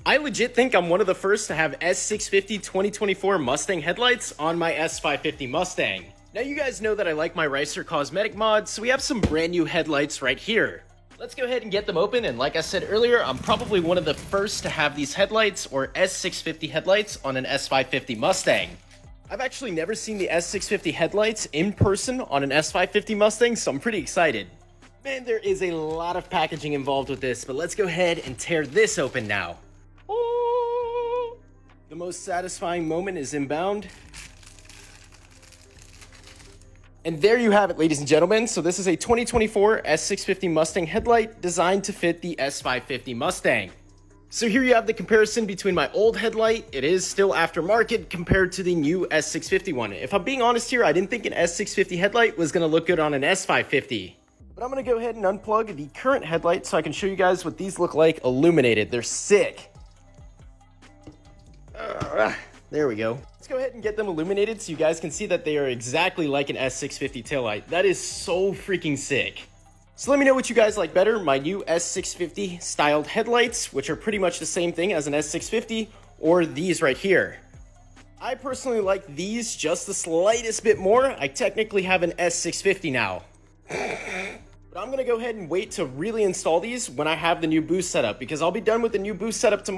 I legit think I'm one of the first to have S650 2024 Mustang headlights on my S550 Mustang. Now you guys know that I like my Ricer cosmetic mods, so we have some brand new headlights right here. Let's go ahead and get them open, and like I said earlier, I'm probably one of the first to have these headlights, or S650 headlights, on an S550 Mustang. I've actually never seen the S650 headlights in person on an S550 Mustang, so I'm pretty excited. Man, there is a lot of packaging involved with this, but let's go ahead and tear this open now. The most satisfying moment is inbound. And there you have it, ladies and gentlemen. So this is a 2024 S650 Mustang headlight designed to fit the S550 Mustang. So here you have the comparison between my old headlight. It is still aftermarket compared to the new S650 one. If I'm being honest here, I didn't think an S650 headlight was going to look good on an S550. But I'm going to go ahead and unplug the current headlight so I can show you guys what these look like illuminated. They're sick. There we go. Let's go ahead and get them illuminated so you guys can see that they are exactly like an S650 taillight. That is so freaking sick. So let me know what you guys like better, my new S650 styled headlights, which are pretty much the same thing as an S650, or these right here. I personally like these just the slightest bit more. I technically have an S650 now. But I'm going to go ahead and wait to really install these when I have the new boost setup, because I'll be done with the new boost setup tomorrow.